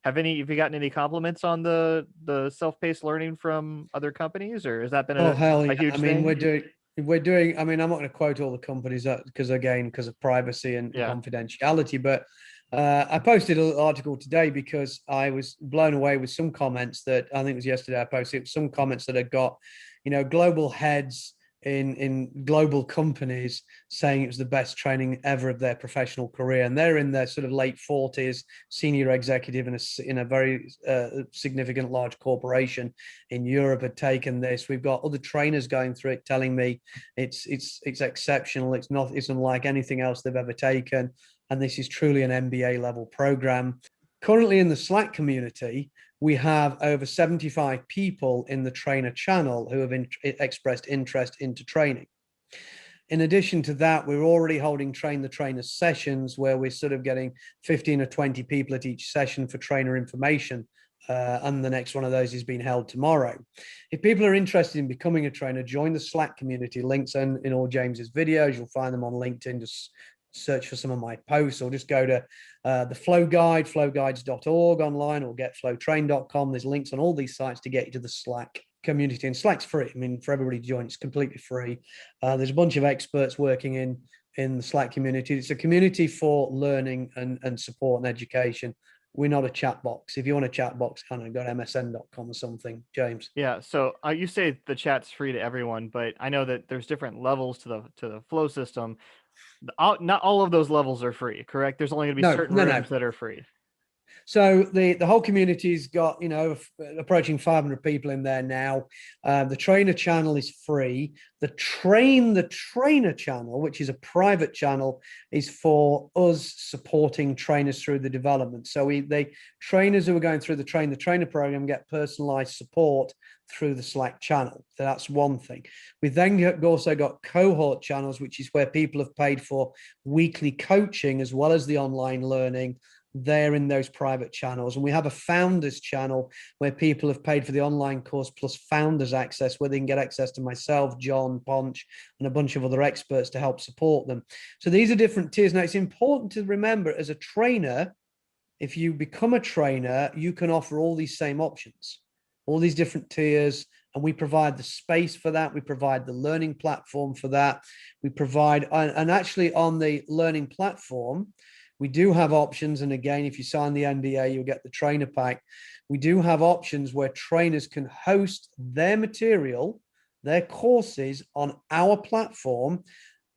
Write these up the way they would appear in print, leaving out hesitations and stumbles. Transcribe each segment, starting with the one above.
have you gotten any compliments on the self-paced learning from other companies, or has that been Oh, hell a yeah. I huge mean, thing? we're doing, I mean, I'm not going to quote all the companies because again, because of privacy and Yeah. confidentiality, but I posted an article today because I was blown away with some comments that I think it was yesterday. I posted some comments that had got, global heads in global companies saying it was the best training ever of their professional career, and they're in their sort of late 40s, senior executive in a very significant large corporation in Europe had taken this. We've got other trainers going through it telling me it's exceptional. It's unlike anything else they've ever taken, and this is truly an MBA level program. Currently in the Slack community, we have over 75 people in the trainer channel who have expressed interest into training. In addition to that, we're already holding Train the Trainer sessions where we're sort of getting 15 or 20 people at each session for trainer information. And the next one of those is being held tomorrow. If people are interested in becoming a trainer, join the Slack community. Links in all James's videos. You'll find them on LinkedIn. Just search for some of my posts, or just go to the Flow Guide, flowguides.org online, or getflowtrain.com. There's links on all these sites to get you to the Slack community, and Slack's free. I mean, for everybody to join, it's completely free. There's a bunch of experts working in the Slack community. It's a community for learning and support and education. We're not a chat box. If you want a chat box, kind of go to msn.com or something, James. Yeah, so you say the chat's free to everyone, but I know that there's different levels to the flow system. Not all of those levels are free, correct? There's only going to be No, certain no, no. rooms that are free. So the whole community's got, approaching 500 people in there now. The trainer channel is free. The trainer channel, which is a private channel, is for us supporting trainers through the development. So trainers who are going through the trainer program get personalized support through the Slack channel. So that's one thing. We've then also got cohort channels, which is where people have paid for weekly coaching as well as the online learning. They're in those private channels. And we have a founders channel where people have paid for the online course plus founders access, where they can get access to myself, John, Ponch, and a bunch of other experts to help support them. So these are different tiers. Now, it's important to remember, as a trainer, if you become a trainer, you can offer all these same options, all these different tiers, and we provide the space for that. We provide the learning platform for that. We provide, and actually on the learning platform, we do have options. And again, if you sign the NDA, you'll get the trainer pack. We do have options where trainers can host their material, their courses on our platform,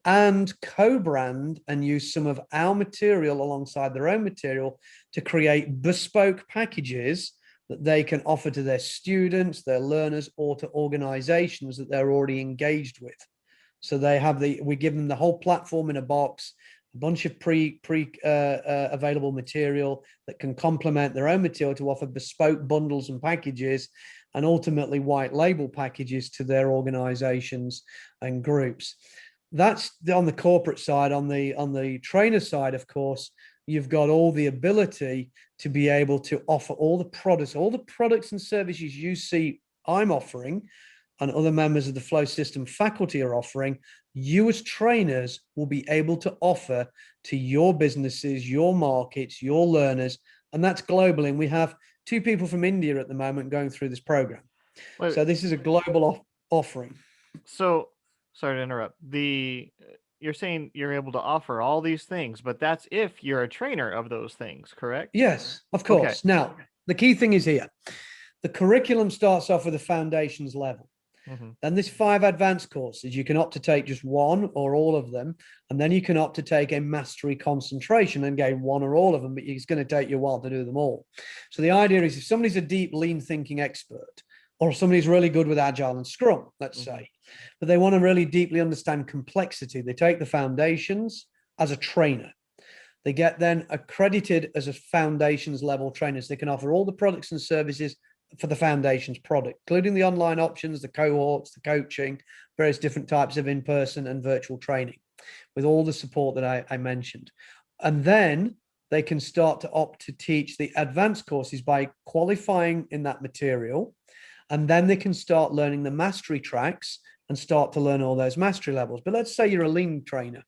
and co-brand and use some of our material alongside their own material to create bespoke packages that they can offer to their students, their learners, or to organizations that they're already engaged with. So we give them the whole platform in a box, a bunch of available material that can complement their own material to offer bespoke bundles and packages, and ultimately white label packages to their organizations and groups. That's on the corporate side. On the trainer side, of course, you've got all the ability to be able to offer all the products and services you see I'm offering and other members of the Flow System faculty are offering. You as trainers will be able to offer to your businesses, your markets, your learners, and that's globally. And we have 2 people from India at the moment going through this program. Wait, so this is a global offering. So, sorry to interrupt. You're saying you're able to offer all these things, but that's if you're a trainer of those things, correct? Yes, of Okay. course. Now, the key thing is here. The curriculum starts off with a foundations level. Then there's 5 advanced courses. You can opt to take just one or all of them, and then you can opt to take a mastery concentration and gain one or all of them, but it's going to take you a while to do them all. So the idea is, if somebody's a deep lean thinking expert, or somebody's really good with Agile and Scrum, let's say, but they want to really deeply understand complexity, they take the foundations as a trainer. They get then accredited as a foundations level trainer. So they can offer all the products and services for the foundations product, including the online options, the cohorts, the coaching, various different types of in-person and virtual training with all the support that I mentioned. And then they can start to opt to teach the advanced courses by qualifying in that material. And then they can start learning the mastery tracks and start to learn all those mastery levels. But let's say you're a lean trainer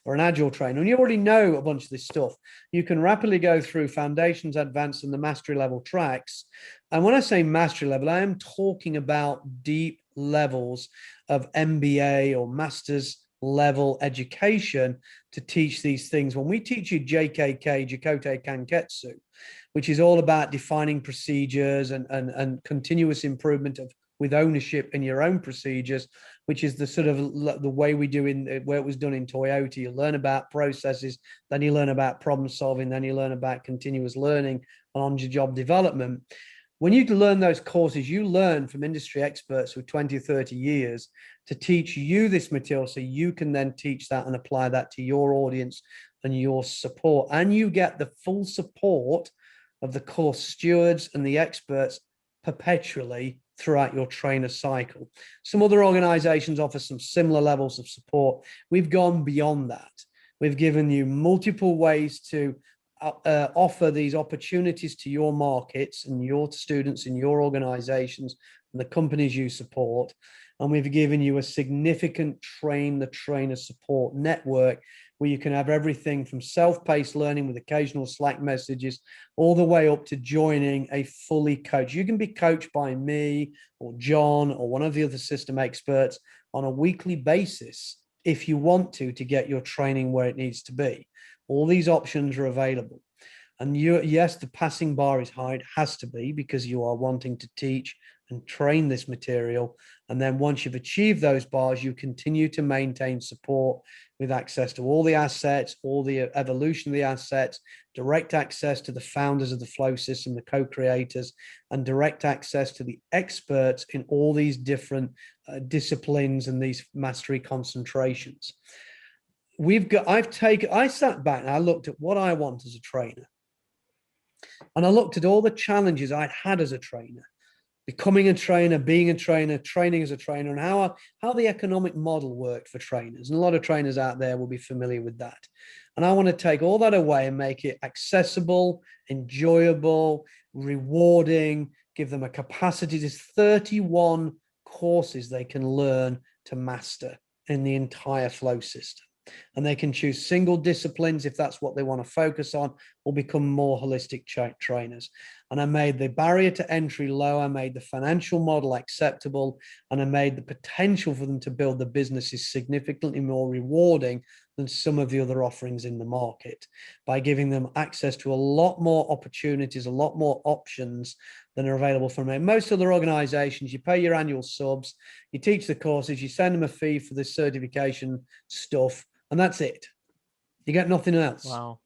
or an agile trainer, and you already know a bunch of this stuff, you can rapidly go through foundations, advanced, and the mastery level tracks. And when I say mastery level, I am talking about deep levels of MBA or master's level education to teach these things. When we teach you JKK, Jakote Kanketsu, which is all about defining procedures and continuous improvement of with ownership in your own procedures, which is the sort of the way we do in where it was done in Toyota. You learn about processes, then you learn about problem solving, then you learn about continuous learning and on-the-job development. When you learn those courses, you learn from industry experts with 20 or 30 years to teach you this material so you can then teach that and apply that to your audience and your support. And you get the full support of the course stewards and the experts perpetually throughout your trainer cycle. Some other organizations offer some similar levels of support. We've gone beyond that. We've given you multiple ways to offer these opportunities to your markets and your students in your organizations and the companies you support. And we've given you a significant train the trainer support network where you can have everything from self-paced learning with occasional Slack messages all the way up to joining a fully coached. You can be coached by me or John or one of the other system experts on a weekly basis if you want to get your training where it needs to be. All these options are available. And yes, the passing bar is high. It has to be because you are wanting to teach and train this material. And then once you've achieved those bars, you continue to maintain support with access to all the assets, all the evolution of the assets, direct access to the founders of the flow system, the co-creators, and direct access to the experts in all these different disciplines and these mastery concentrations. I sat back and I looked at what I want as a trainer. And I looked at all the challenges I'd had as a trainer, becoming a trainer, being a trainer, training as a trainer, and how the economic model worked for trainers. And a lot of trainers out there will be familiar with that. And I want to take all that away and make it accessible, enjoyable, rewarding, give them a capacity. There's 31 courses they can learn to master in the entire flow system. And they can choose single disciplines if that's what they want to focus on, or become more holistic trainers. And I made the barrier to entry low. I made the financial model acceptable, and I made the potential for them to build the businesses significantly more rewarding than some of the other offerings in the market by giving them access to a lot more opportunities, a lot more options than are available from me. Most other organizations, you pay your annual subs, you teach the courses, you send them a fee for this certification stuff, and that's it. You get nothing else. Wow.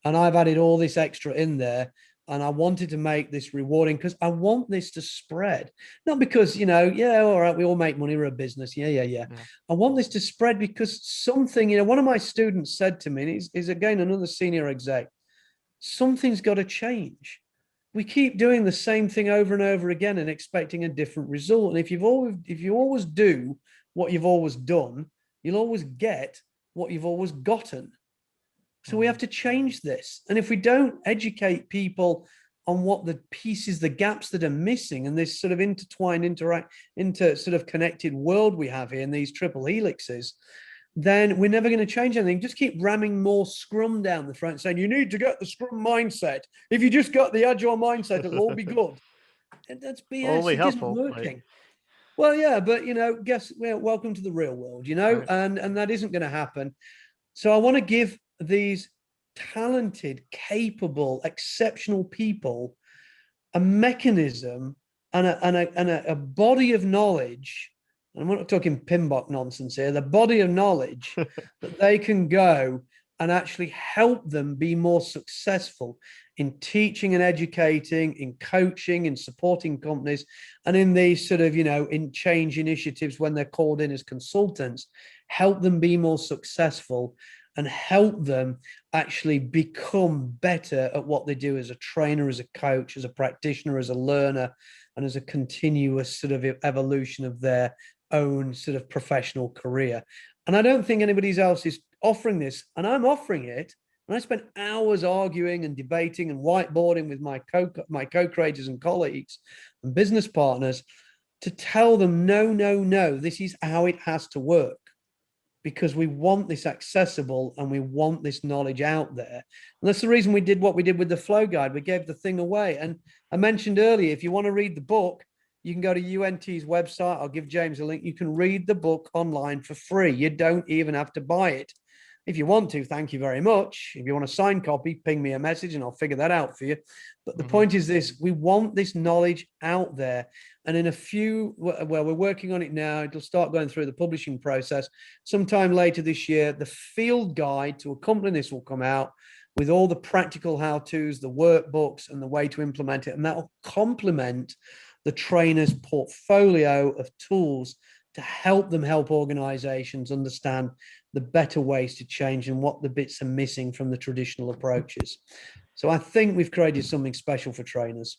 And I've added all this extra in there. And I wanted to make this rewarding because I want this to spread. Not because, yeah, all right, we all make money, we're a business. Yeah. I want this to spread because something, one of my students said to me, and he's again another senior exec, something's got to change. We keep doing the same thing over and over again and expecting a different result. And if you always do what you've always done, you'll always get what you've always gotten. So we have to change this. And if we don't educate people on what the pieces, the gaps that are missing, and this sort of intertwined, sort of connected world we have here in these triple helixes, then we're never going to change anything. Just keep ramming more Scrum down the front, saying you need to get the Scrum mindset. If you just got the Agile mindset, it'll all be good. And that's BS. Only it isn't helpful, working. Well, yeah, but welcome to the real world, right. and that isn't going to happen. So I want to give these talented, capable, exceptional people a mechanism and a body of knowledge. And I'm not talking pinbock nonsense here, the body of knowledge that they can go and actually help them be more successful in teaching and educating, in coaching, in supporting companies, and in these sort of, in change initiatives when they're called in as consultants, help them be more successful and help them actually become better at what they do as a trainer, as a coach, as a practitioner, as a learner, and as a continuous sort of evolution of their own sort of professional career. And I don't think anybody else is offering this, and I'm offering it. And I spent hours arguing and debating and whiteboarding with my co-creators and colleagues and business partners to tell them, no, this is how it has to work. because we want this accessible and we want this knowledge out there. And that's the reason we did what we did with the flow guide. We gave the thing away. And I mentioned earlier, if you want to read the book, you can go to UNT's website. I'll give James a link. You can read the book online for free. You don't even have to buy it. If you want to, thank you very much. If you want a signed copy, ping me a message and I'll figure that out for you. But the point is this, we want this knowledge out there. And in a few, well, we're working on it now. It'll start going through the publishing process. Sometime later this year, the field guide to accompany this will come out with all the practical how-tos, the workbooks, and the way to implement it. And that will complement the trainer's portfolio of tools to help them help organizations understand the better ways to change and what the bits are missing from the traditional approaches. So I think we've created something special for trainers.